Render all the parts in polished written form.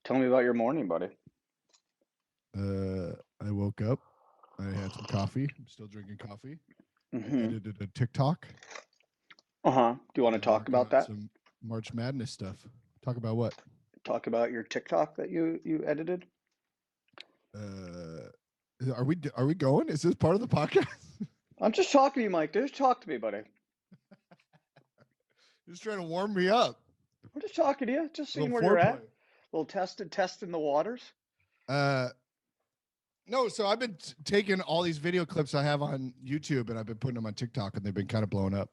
Tell me about your morning, buddy. I woke up. I had some coffee. I'm still drinking coffee. I Hmm. edited a TikTok. Uh-huh. Do you want to I'm talk working about on that? some March Madness stuff. Talk about what? Talk about your TikTok that you edited? Uh, are we going? Is this part of the podcast? I'm just talking to you, Mike. Just talk to me, buddy. Just trying to warm me up. I'm just talking to you, just A seeing little where you're at. foreplay. A little testing the waters. Uh, no. So I've been taking all these video clips I have on YouTube and I've been putting them on TikTok and they've been kind of blowing up.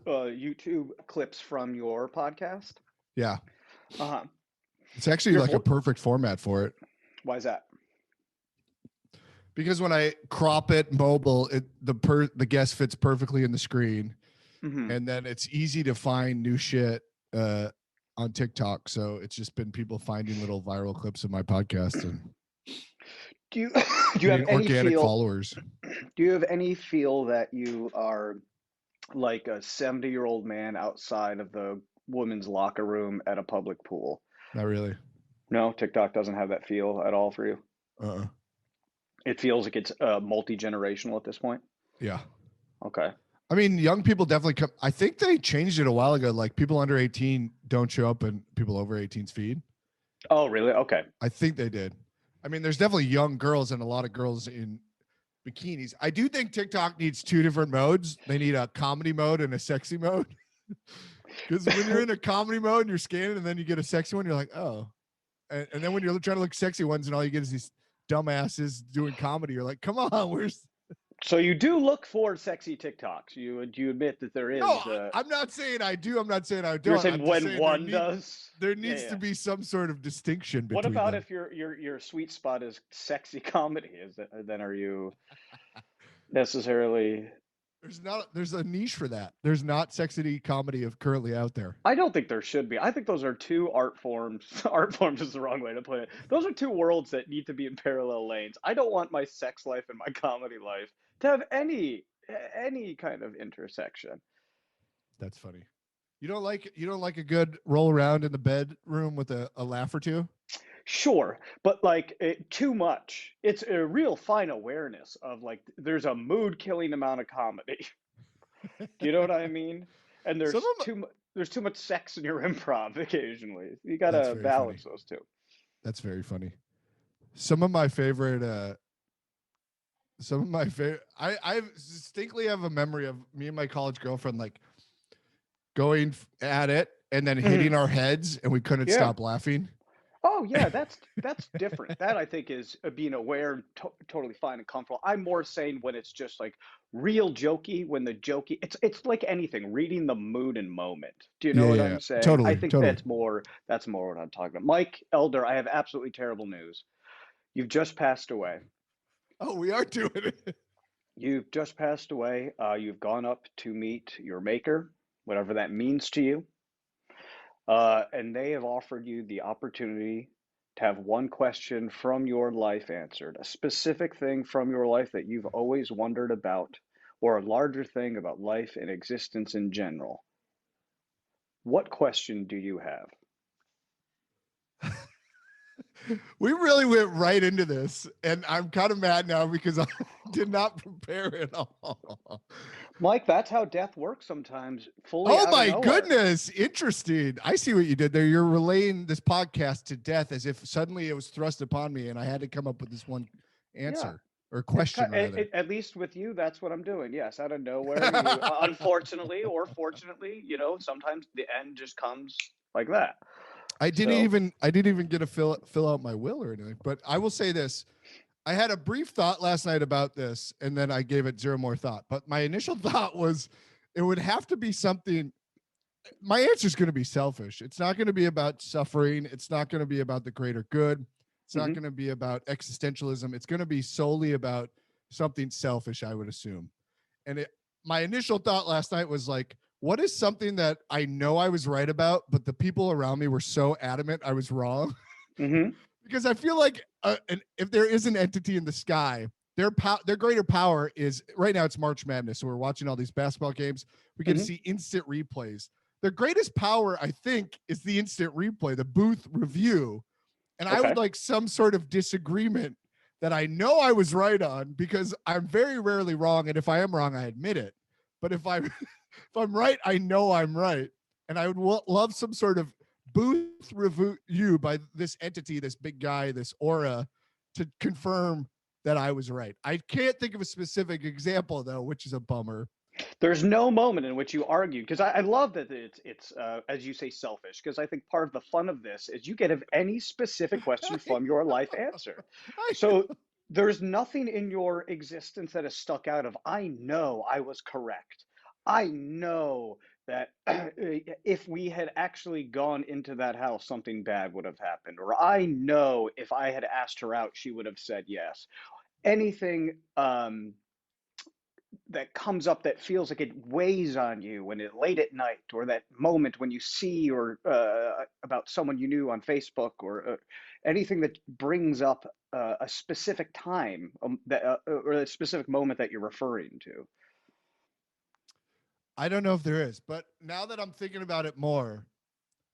YouTube clips from your podcast. Yeah, Uh-huh. it's actually Your like a vo- perfect format for it. Why is that? Because when I crop it mobile, the guest fits perfectly in the screen, Hmm. and then it's easy to find new shit on TikTok. So it's just been people finding little viral clips of my podcast and Do you do you have getting any organic feel followers. do you have any feel that you are like a 70-year-old man outside of the women's locker room at a public pool? Not really. No, TikTok doesn't have that feel at all for you. Uh-uh. It feels like it's multi-generational at this point. Yeah. Okay. I mean, young people definitely come. I think they changed it a while ago. Like people under 18 don't show up in people over 18's feed. Oh, really? Okay. I think they did. I mean, there's definitely young girls and a lot of girls in bikinis. I do think TikTok needs two different modes. They need a comedy mode and a sexy mode. Because when you're in a comedy mode and you're scanning and then you get a sexy one, you're like, oh. And then when you're trying to look sexy ones and all you get is these dumbasses doing comedy, you're like, come on, where's. So you do look for sexy TikToks. You admit that there No, is. I'm not saying I do. I'm not saying I You're don't. saying I'm just when saying one does. there Yeah, needs to yeah. be some sort of distinction What between about them. if your sweet spot is sexy comedy? Then are you necessarily? There's a niche for that. There's not sexy comedy of currently out there. I don't think there should be. I think those are two art forms. Art forms is the wrong way to put it. Those are two worlds that need to be in parallel lanes. I don't want my sex life and my comedy life to have any kind of intersection. That's funny. You don't like a good roll around in the bedroom with a laugh or two? Sure, but like too much. It's a real fine awareness of like there's a mood killing amount of comedy. Do you know what I mean? And Some of there's too much sex in your improv occasionally. You that's gotta very funny. balance those two. That's very funny. Some of my favorite I distinctly have a memory of me and my college girlfriend like going at it and then hitting Mhm. our heads and we couldn't Yeah. stop laughing. Oh yeah, that's different. That I think is being aware and totally fine and comfortable. I'm more saying when it's just like real jokey, when the jokey, it's like anything, reading the mood and moment. Do you know Yeah, what yeah, I'm yeah. saying? I Totally, think totally. that's more what I'm talking about. Mike Elder, I have absolutely terrible news. You've just passed away. Oh, we are doing it. You've just passed away. You've gone up to meet your maker, whatever that means to you. And they have offered you the opportunity to have one question from your life answered, a specific thing from your life that you've always wondered about, or a larger thing about life and existence in general. What question do you have? We really went right into this, and I'm kind of mad now because I did not prepare at all. Mike, that's how death works sometimes, fully Oh out of my nowhere. goodness, interesting. I see what you did there. You're relaying this podcast to death as if suddenly it was thrust upon me and I had to come up with this one Yeah. answer or It's question rather. at least with you, that's what I'm doing. Yes, out of nowhere, you unfortunately or fortunately, sometimes the end just comes like that. So, I didn't even get to fill out my will or anything. But I will say this. I had a brief thought last night about this, and then I gave it zero more thought. But my initial thought was it would have to be something. My answer is going to be selfish. It's not going to be about suffering. It's not going to be about the greater good. It's not mhm. going to be about existentialism. It's going to be solely about something selfish, I would assume. And my initial thought last night was like, what is something that I know I was right about, but the people around me were so adamant I was wrong? Mhm. Because I feel like if there is an entity in the sky, their greater power is right now. It's March Madness, so we're watching all these basketball games. We get to Mhm. see instant replays. Their greatest power, I think, is the instant replay, the booth review. And I Okay. would like some sort of disagreement that I know I was right on, because I'm very rarely wrong. And if I am wrong, I admit it. But if I'm if I'm right, I know I'm right. And I would love some sort of booth review by this entity, this big guy, this aura, to confirm that I was right. I can't think of a specific example though, which is a bummer. There's no moment in which you argued, because I love that it's as you say, selfish. Because I think part of the fun of this is you get any specific question I from your life answered. I So there's nothing in your existence that is stuck out of, I know I was correct. I know that if we had actually gone into that house, something bad would have happened. Or I know if I had asked her out, she would have said yes. Anything that comes up that feels like it weighs on you when it late at night, or that moment when you see or about someone you knew on Facebook, or anything that brings up a specific time, that or a specific moment that you're referring to. I don't know if there is, but now that I'm thinking about it more,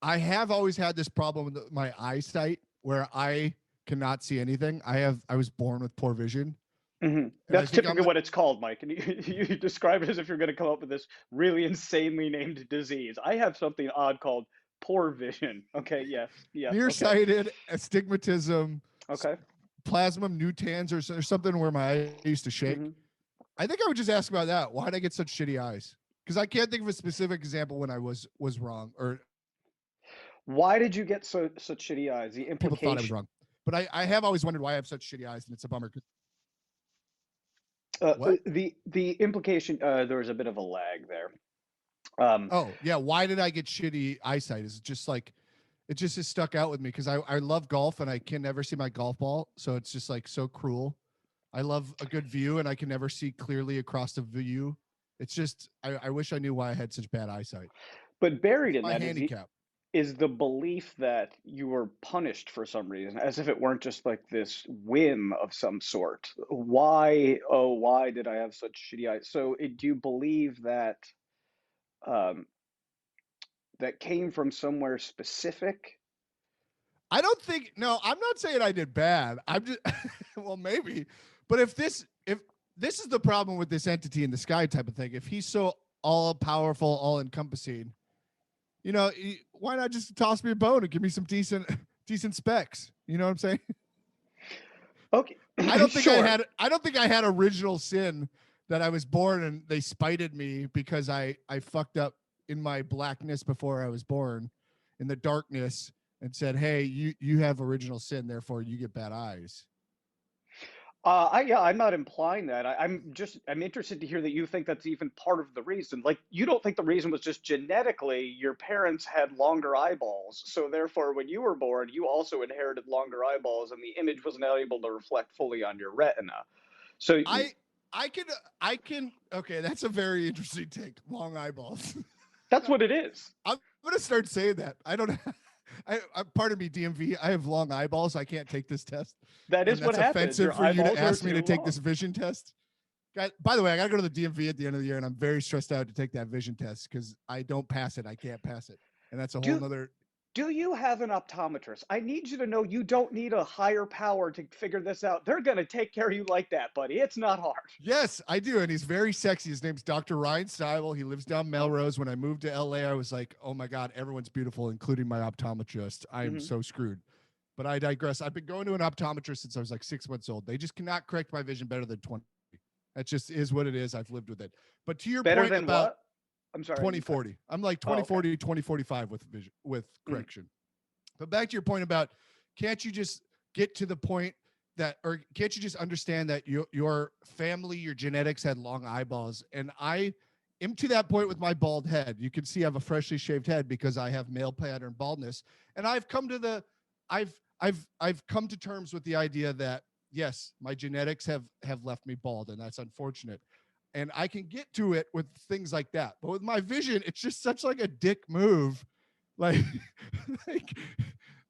I have always had this problem with my eyesight where I cannot see anything. I was born with poor vision, and I That's think typically what it's called, Mike. And you describe it as if you're going to come up with this really insanely named disease. I have something odd called poor vision. Okay, yes, yes, okay, nearsighted, astigmatism, okay. plasma mutans, or something where my eye used to shake. hmm I think I would just ask about that. Why did I get such shitty eyes? Because I can't think of a specific example when I was wrong, or Why did you get such shitty eyes? The people thought I was implication. wrong. But I have always wondered why I have such shitty eyes, and it's a bummer. What? The implication, there was a bit of a lag there. Um, Oh yeah, why did I get shitty eyesight? Is it just like it just is stuck out with me because I love golf and I can never see my golf ball, so it's just like so cruel. I love a good view and I can never see clearly across the view. It's just I wish I knew why I had such bad eyesight. but buried It's in my that handicap. is the belief that you were punished for some reason, as if it weren't just like this whim of some sort. Why, oh, why did I have such shitty eyes? So, do you believe that um, that came from somewhere specific? I don't think no, I'm not saying I did bad. I'm just well maybe. But if this is the problem with this entity in the sky type of thing, if he's so all powerful, all encompassing, why not just toss me a bone and give me some decent specs? You know what I'm saying? Okay, I don't think sure. I don't think I had original sin that I was born and they spited me because I fucked up in my blackness before I was born, in the darkness, and said, "Hey, you have original sin, therefore you get bad eyes." Yeah, I'm not implying that. I'm interested to hear that you think that's even part of the reason. Like, you don't think the reason was just genetically your parents had longer eyeballs, so therefore when you were born, you also inherited longer eyeballs, and the image was not able to reflect fully on your retina. So I I can I can okay, that's a very interesting take. Long eyeballs. that's what it is. I'm gonna start saying that. I don't. Pardon me, DMV. I have long eyeballs. I can't take this test, That and is what that's happens. offensive Your for you to eyeballs are ask me to too take this long. vision test. By the way, I gotta go to the DMV at the end of the year, and I'm very stressed out to take that vision test because I don't pass it. I can't pass it, and that's a whole Do nother. Do you have an optometrist? I need you to know you don't need a higher power to figure this out. They're going to take care of you like that, buddy. It's not hard. Yes, I do, and he's very sexy. His name's Dr. Ryan Stivel. He lives down Melrose. When I moved to LA, I was like, "Oh my God, everyone's beautiful, including my optometrist. I am hmm so screwed." But I digress. I've been going to an optometrist since I was like 6 months old. They just cannot correct my vision better than 20. That just is what it is. I've lived with it. But to your Better point than about what? I'm sorry, you cut. 2040, I'm like Oh, okay. 2040, 2045 with vision, with Mm. correction. But back to your point about, can't you just get to the point that, or can't you just understand that your family, your genetics had long eyeballs? And I am to that point with my bald head. You can see I have a freshly shaved head because I have male pattern baldness. And I've come to terms with the idea that yes, my genetics have left me bald, and that's unfortunate. And I can get to it with things like that. But with my vision, it's just such like a dick move. Like, like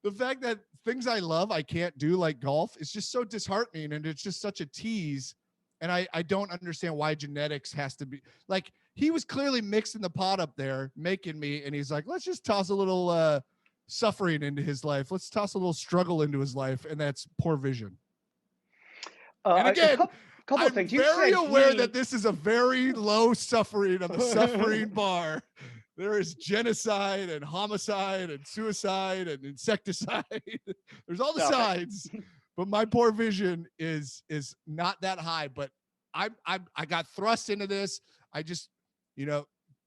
the fact that things I love I can't do, like golf, is just so disheartening, and it's just such a tease. And I don't understand why genetics has to be like, he was clearly mixing the pot up there, making me, and he's like, let's just toss a little suffering into his life. Let's toss a little struggle into his life, and that's poor vision. And A again, couple of I'm things. You very said aware that this is a very low suffering on the suffering he. bar. There is genocide and homicide and suicide and insecticide. There's all the Okay. sides, but my poor vision is not that high. But I got thrust into this. I just,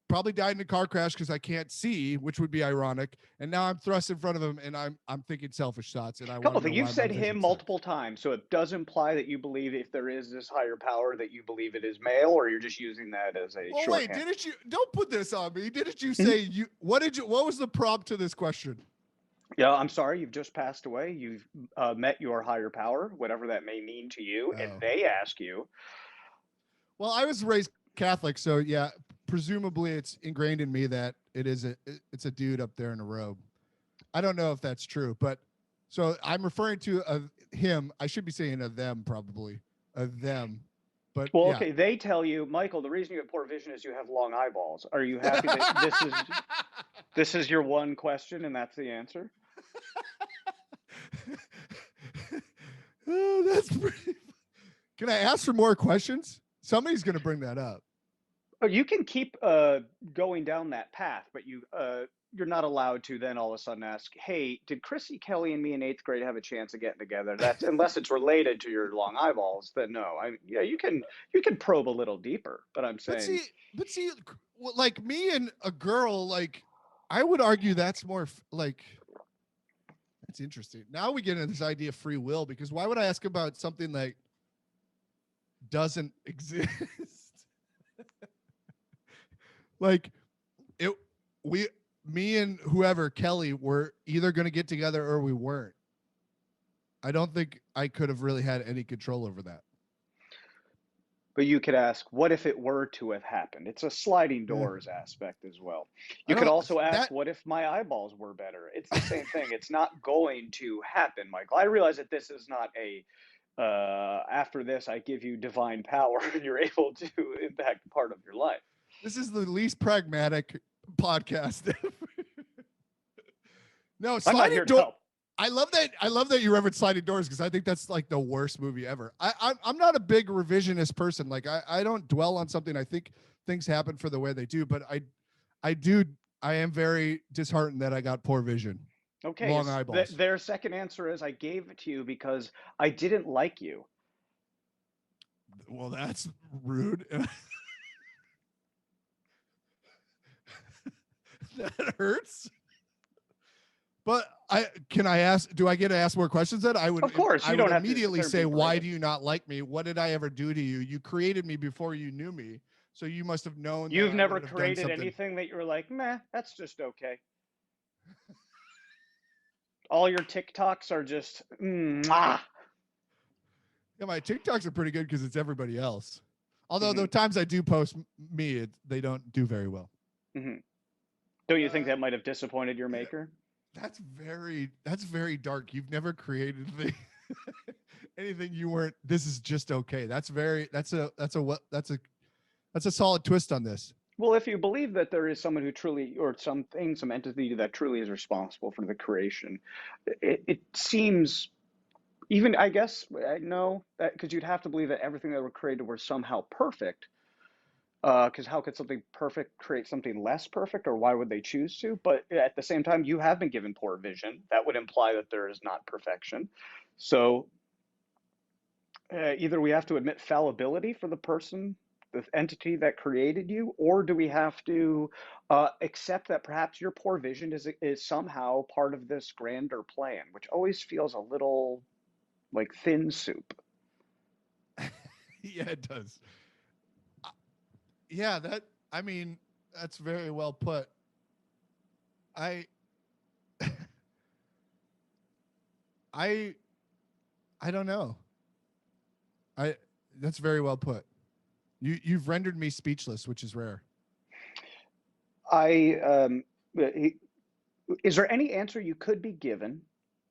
probably died in a car crash because I can't see, which would be ironic. And now I'm thrust in front of him, and I'm thinking selfish thoughts, and I want Couple to know things. why You've my said him vision sucks. multiple times, so it does imply that you believe if there is this higher power, that you believe it is male, or you're just using that as a Well, wait, shorthand. didn't you? Don't put this on me. Didn't you say you? What was the prompt to this question? Yeah, I'm sorry, you've just passed away. You've met your higher power, whatever that may mean to you, and Oh. they ask you. Well, I was raised Catholic, so yeah, presumably it's ingrained in me that it's a dude up there in a robe. I don't know if that's true, but so I'm referring to him. I should be saying a them, probably a them. But Well, yeah. okay, they tell you, Michael, the reason you have poor vision is you have long eyeballs. Are you happy that this is your one question and that's the answer? Oh, that's pretty. Can I ask for more questions? Somebody's going to bring that up. You can keep going down that path, but you're not allowed to then all of a sudden ask, "Hey, did Chrissy Kelly and me in 8th grade have a chance of getting together?" That's unless it's related to your long eyeballs. Then no, yeah, you can probe a little deeper. But I'm saying, but see, like me and a girl, like I would argue that's more like. That's interesting. Now we get into this idea of free will, because why would I ask about something that doesn't exist? Like me and whoever, Kelly, were either going to get together or we weren't. I don't think I could have really had any control over that. but you could ask, what if it were to have happened? It's a sliding doors aspect as well. You could also ask, what if my eyeballs were better? It's the same thing. It's not going to happen, Michael. I realize that this is not a after this I give you divine power and you're able to impact part of your life. This is the least pragmatic podcast ever. No, sliding door. I love that you referenced Sliding Doors, because I think that's like the worst movie ever. I'm not a big revisionist person. Like I don't dwell on something. I think things happen for the way they do, but I am very disheartened that I got poor vision. Okay. Long eyeballs. Their second answer is, I gave it to you because I didn't like you. Well, that's rude. That hurts. But do I get to ask more questions then? Of course, I would immediately say, why do you not like me? What did I ever do to you? You created me before you knew me. So you must have known. You've never created anything that you're like, meh, that's just okay. All your TikToks are just, mwah. Yeah, my TikToks are pretty good because it's everybody else. Although the times I do post me, they don't do very well. Mm-hmm. Don't you think that might have disappointed your maker? That's very dark. You've never created anything you weren't. This is just okay. That's a solid twist on this. Well, if you believe that there is someone who truly, or some entity that truly is responsible for the creation, it seems, even, I guess, no, because you'd have to believe that everything that were created were somehow perfect. Because how could something perfect create something less perfect, or why would they choose to? But at the same time, you have been given poor vision. That would imply that there is not perfection. So either we have to admit fallibility for the person, the entity that created you, or do we have to accept that perhaps your poor vision is somehow part of this grander plan, which always feels a little like thin soup. Yeah, it does. Yeah, that's very well put. I don't know. That's very well put. You've rendered me speechless, which is rare. Is there any answer you could be given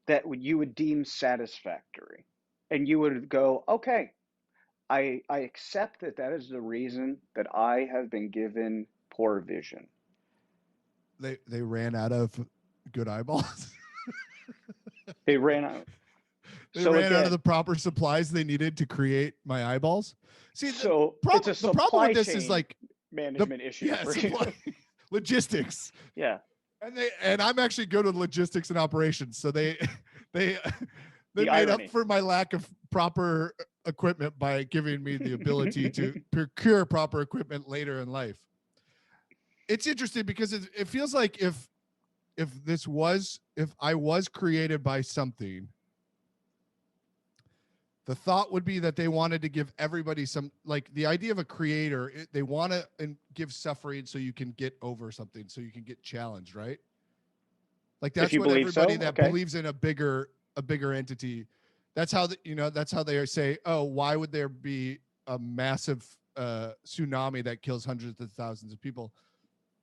that you would deem satisfactory, and you would go, okay, I accept that is the reason that I have been given poor vision? They ran out of good eyeballs. They ran out. They So ran out of again, the proper supplies they needed to create my eyeballs. See, so it's a the problem with supply this is chain like the management issue yeah for you. supply logistics, Yeah, and I'm actually good with logistics and operations, so they they the made up irony. for my lack of proper equipment by giving me the ability to procure proper equipment later in life. It's interesting because it feels like if I was created by something, the thought would be that they wanted to give everybody some, like the idea of a creator, they want to give suffering so you can get over something, so you can get challenged, right? Like If that's you what believe so, everybody that okay. believes in a bigger entity, that's how that's how they say, oh, why would there be a massive tsunami that kills hundreds of thousands of people?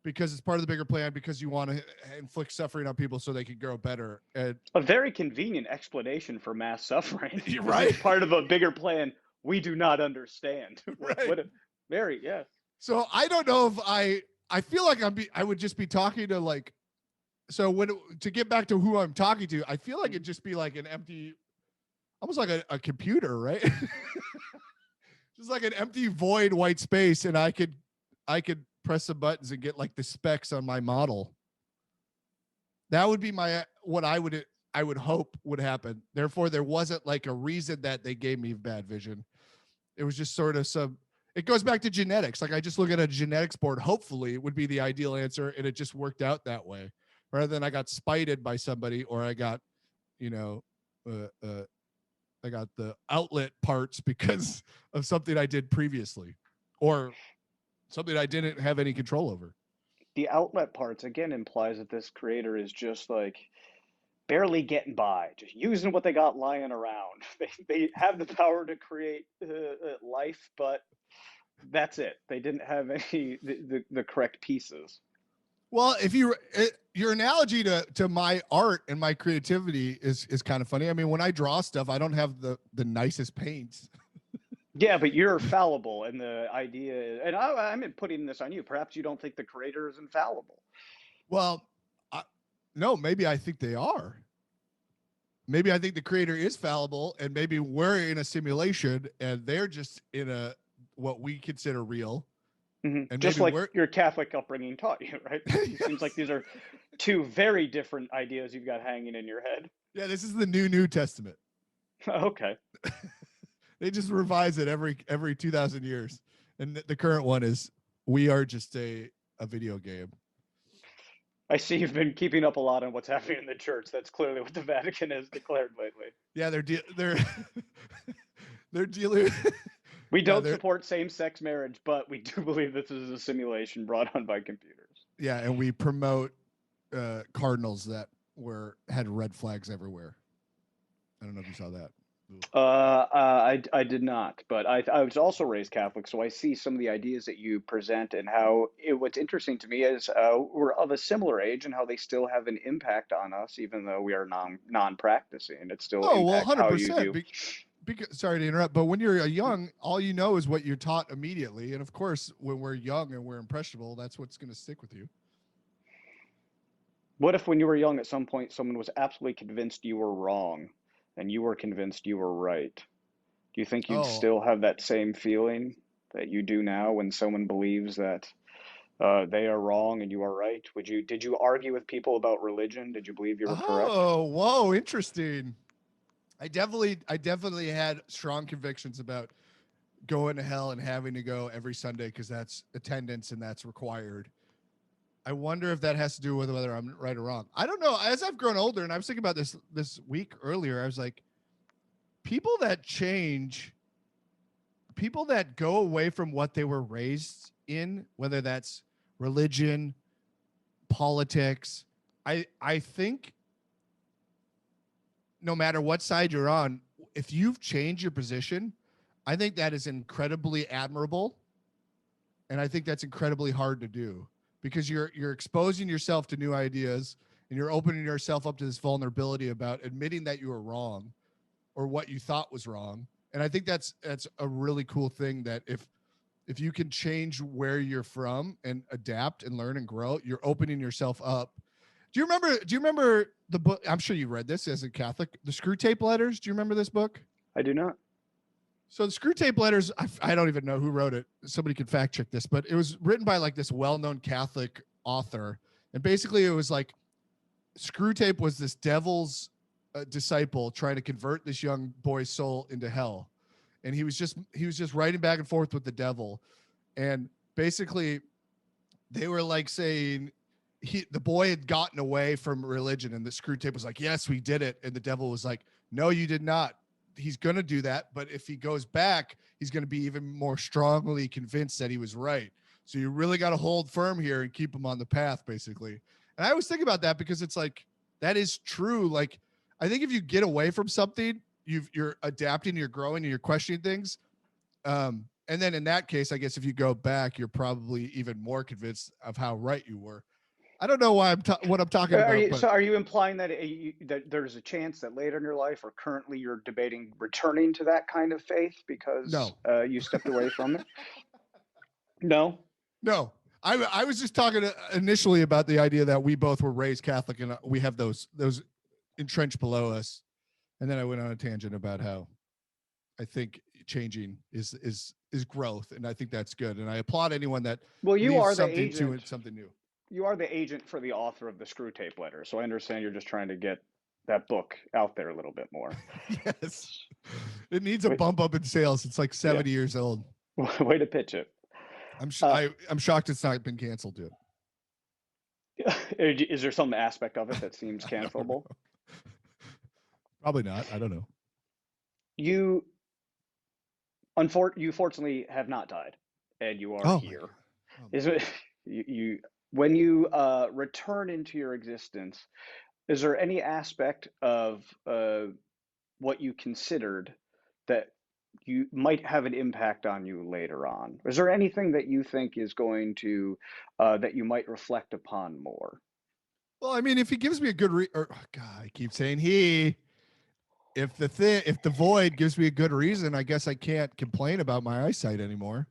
Because it's part of the bigger plan, because you want to inflict suffering on people so they can grow better. And A very convenient explanation for mass suffering. you're Is right. it's part of a bigger plan we do not understand. Right. What a, very, yeah. So I don't know if I feel like I would just be talking to like, so to get back to who I'm talking to, I feel like it'd just be like an empty, almost like a computer, right? Just like an empty void white space, and I could press some buttons and get like the specs on my model. That would be what I would hope would happen. Therefore, there wasn't like a reason that they gave me bad vision. It was just sort of it goes back to genetics. Like I just look at a genetics board, hopefully it would be the ideal answer, and it just worked out that way. Rather than I got spited by somebody, or I got, I got the outlet parts because of something I did previously, or something I didn't have any control over. The outlet parts again implies that this creator is just like barely getting by, just using what they got lying around. They have the power to create life, but that's it. They didn't have any the correct pieces. Well, if your analogy to my art and my creativity is kind of funny. I mean, when I draw stuff, I don't have the nicest paints. Yeah, but you're fallible, and the idea, and I'm putting this on you. Perhaps you don't think the creator is infallible. Well, no, maybe I think they are. Maybe I think the creator is fallible, and maybe we're in a simulation, and they're just in a what we consider real. Mm-hmm. And just maybe like your Catholic upbringing taught you, right? It seems like these are two very different ideas you've got hanging in your head. Yeah, this is the New Testament. Okay. They just revise it every 2,000 years, and the current one is we are just a video game. I see you've been keeping up a lot on what's happening in the church. That's clearly what the Vatican has declared lately. Yeah, they're dealing. We don't support same-sex marriage, but we do believe this is a simulation brought on by computers. Yeah, and we promote cardinals that had red flags everywhere. I don't know if you saw that. I did not, but I was also raised Catholic, so I see some of the ideas that you present and how what's interesting to me is we're of a similar age and how they still have an impact on us, even though we are non-practicing. It still impacts how you view. Sorry to interrupt, but when you're young, all you know is what you're taught immediately, and of course, when we're young and we're impressionable, that's what's going to stick with you. What if when you were young, at some point, someone was absolutely convinced you were wrong? And you were convinced you were right, do you think you'd still have that same feeling that you do now when someone believes that they are wrong and you are right? Did you argue with people about religion? Did you believe you were correct? Oh, whoa, interesting. I definitely had strong convictions about going to hell and having to go every Sunday because that's attendance and that's required. I wonder if that has to do with whether I'm right or wrong. I don't know. As I've grown older, and I was thinking about this week earlier, I was like, people that change, people that go away from what they were raised in, whether that's religion, politics, I think no matter what side you're on, if you've changed your position, I think that is incredibly admirable. And I think that's incredibly hard to do, because you're exposing yourself to new ideas and you're opening yourself up to this vulnerability about admitting that you were wrong or what you thought was wrong. And I think that's a really cool thing, that if you can change where you're from and adapt and learn and grow, you're opening yourself up Do you remember the book? I'm sure you read this as a Catholic. The Screw Tape Letters. Do you remember this book? I do not. So the Screw Tape Letters, I don't even know who wrote it. Somebody could fact check this, but it was written by like this well-known Catholic author, and basically it was like Screw Tape was this devil's disciple trying to convert this young boy's soul into hell, and he was just writing back and forth with the devil, and basically they were like saying the boy had gotten away from religion, and the Screw Tape was like, yes, we did it, and the devil was like, no, you did not. He's going to do that, but if he goes back, he's going to be even more strongly convinced that he was right. So you really got to hold firm here and keep him on the path, basically. And I always think about that because it's like, that is true. Like, I think if you get away from something, you're adapting, you're growing, and you're questioning things. And then in that case, I guess if you go back, you're probably even more convinced of how right you were. I don't know why what I'm talking about. So are you implying that that there's a chance that later in your life or currently you're debating returning to that kind of faith because No. You stepped away from it? No. No. I was just talking initially about the idea that we both were raised Catholic and we have those entrenched below us. And then I went on a tangent about how I think changing is growth, and I think that's good. And I applaud anyone that you are the something agent. to something new. You are the agent for the author of the Screw Tape Letter, so I understand you're just trying to get that book out there a little bit more. Yes, it needs a bump up in sales. It's like 70 years old. Way to pitch it. I'm shocked it's not been canceled yet. Is there some aspect of it that seems cancelable? Probably not. I don't know. You fortunately have not died, and you are here. Is it you when you return into your existence? Is there any aspect of what you considered that you might have an impact on you later on? Is there anything that you think is going to that you might reflect upon more? Well, I mean, if he gives me a good God, I keep saying if the void gives me a good reason, I guess I can't complain about my eyesight anymore.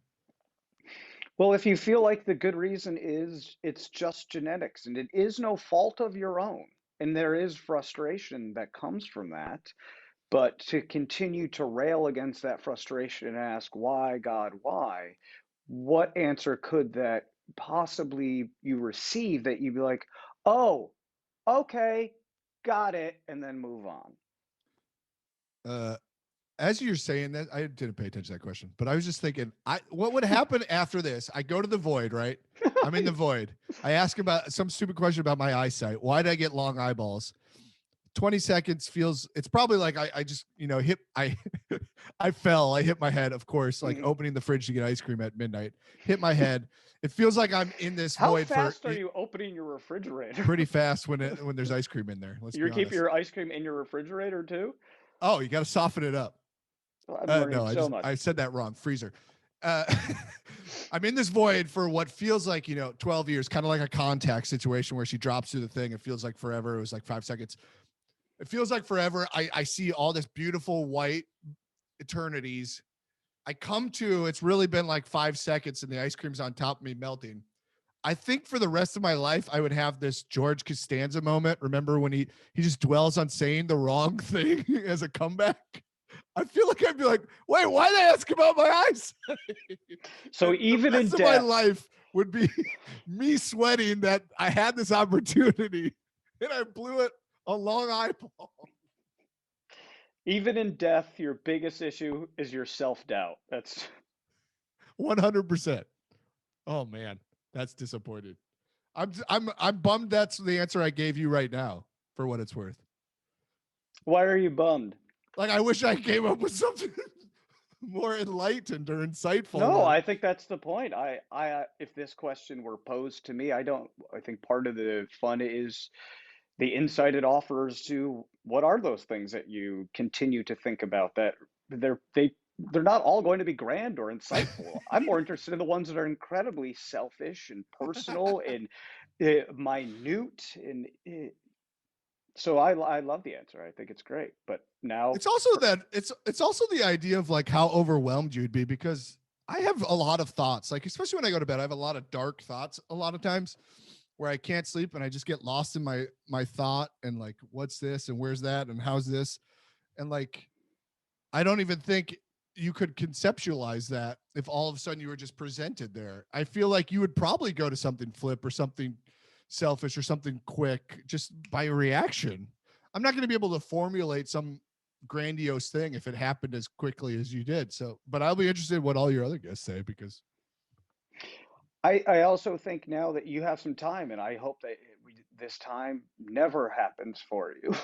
Well, if you feel like the good reason is it's just genetics and it is no fault of your own, and there is frustration that comes from that, but to continue to rail against that frustration and ask, why, God, why? What answer could that possibly you receive that you'd be like, oh, okay, got it, and then move on? As you're saying that, I didn't pay attention to that question, but I was just thinking, what would happen after this? I go to the void, right? I'm in the void. I ask about some stupid question about my eyesight. Why did I get long eyeballs? 20 seconds feels, it's probably like I just, I fell, I hit my head, of course, like opening the fridge to get ice cream at midnight, hit my head. It feels like I'm in this void. How fast are you opening your refrigerator? Pretty fast when there's ice cream in there. You keep your ice cream in your refrigerator too? Oh, you got to soften it up. No, I said that wrong. Freezer. I'm in this void for what feels like, 12 years, kind of like a Contact situation where she drops through the thing. It feels like forever. It was like 5 seconds. It feels like forever. I see all this beautiful white eternities. I come to, it's really been like 5 seconds and the ice cream's on top of me melting. I think for the rest of my life, I would have this George Costanza moment. Remember when he just dwells on saying the wrong thing as a comeback? I feel like I'd be like, wait, why did I ask about my eyes? So even in death, my life would be me sweating that I had this opportunity and I blew it a long eyeball. Even in death, your biggest issue is your self-doubt. That's 100%. Oh man, that's disappointing. I'm bummed that's the answer I gave you right now, for what it's worth. Why are you bummed? Like, I wish I came up with something more enlightened or insightful. No, I think that's the point. If this question were posed to me, I think part of the fun is the insight it offers to what are those things that you continue to think about that they're not all going to be grand or insightful. I'm more interested in the ones that are incredibly selfish and personal and minute and. So I love the answer. I think it's great. But now it's also it's also the idea of like how overwhelmed you'd be, because I have a lot of thoughts, like especially when I go to bed, I have a lot of dark thoughts a lot of times. where I can't sleep and I just get lost in my thought and like, what's this and where's that and how's this? And like, I don't even think you could conceptualize that if all of a sudden you were just presented there. I feel like you would probably go to something flip or something selfish or something quick just by reaction. I'm not going to be able to formulate some grandiose thing if it happened as quickly as you did. So, but I'll be interested in what all your other guests say because I also think now that you have some time, and I hope that this time never happens for you.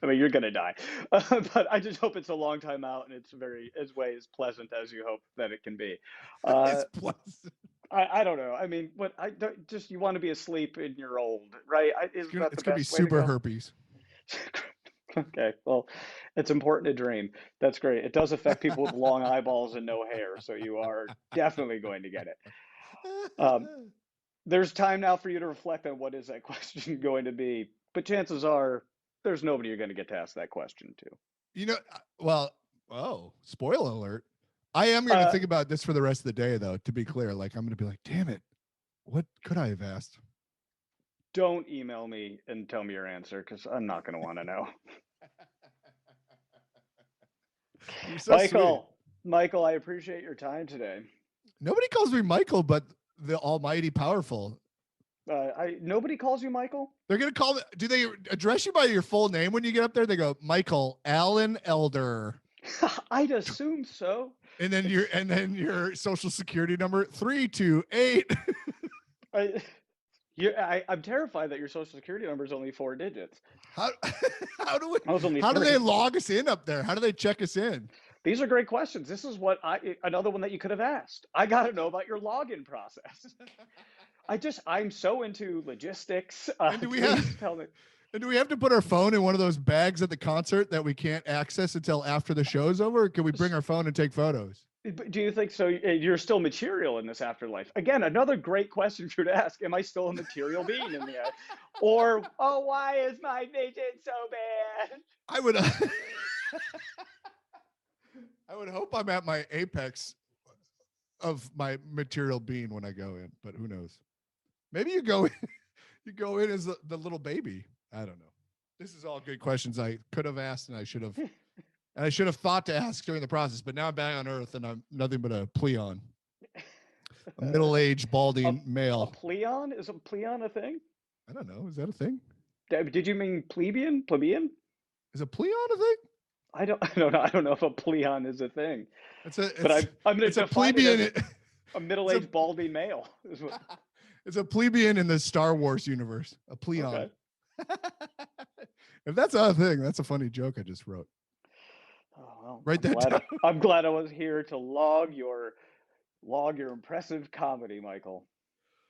I mean, you're gonna die, but I just hope it's a long time out and it's very as way as pleasant as you hope that it can be. Uh, it's pleasant. I don't know. I mean, what I don't, just you want to be asleep and you're old, right? Isn't that the It's gonna be best way to super go? herpes. Okay, well, it's important to dream. That's great. It does affect people with long eyeballs and no hair, so you are definitely going to get it. Um, there's time now for you to reflect on what is that question going to be, but chances are there's nobody you're going to get to ask that question to. You know, well, oh, spoiler alert. I am going to Uh, think about this for the rest of the day, though, to be clear. Like, I'm going to be like, damn it. What could I have asked? don't email me and tell me your answer because I'm not going to want to know. You're so sweet. Michael, I appreciate your time today. Nobody calls me Michael, but the almighty powerful. Nobody calls you Michael? They're going to call me. Do they address you by your full name when you get up there? They go, Michael Allen Elder. I'd assume so. And then your social security number 328. I, I'm terrified that your social security number is only 4 digits. How how do we I was only how do they 3. log us in up there? How do they check us in? These are great questions. This is what another one that you could have asked. I got to know about your login process. I'm so into logistics. And do we have Please tell me. and do we have to put our phone in one of those bags at the concert that we can't access until after the show's over? Or can we bring our phone and take photos? Do you think so? You're still material in this afterlife. Again, another great question for you to ask. Am I still a material being in the end? Or, oh, why is my vision so bad? I would I would hope I'm at my apex of my material being when I go in, but who knows? Maybe you go in, you go in as the little baby. I don't know. This is all good questions I could have asked and I should have thought to ask during the process, but now I'm back on Earth and I'm nothing but a pleon, a middle-aged balding A male. pleon? Is a pleon a thing? I don't know. Is that a thing? Did you mean plebeian? Plebeian? Is a pleon a thing? I don't know. I don't know if a pleon is a thing. It's a But I'm going it's to a define it as plebeian. a middle-aged balding male. It's a plebeian in the Star Wars universe. A pleon. Okay. If that's not a thing, that's a funny joke I just wrote. Oh, well, Write that down. I'm glad I was here to log your impressive comedy, Michael.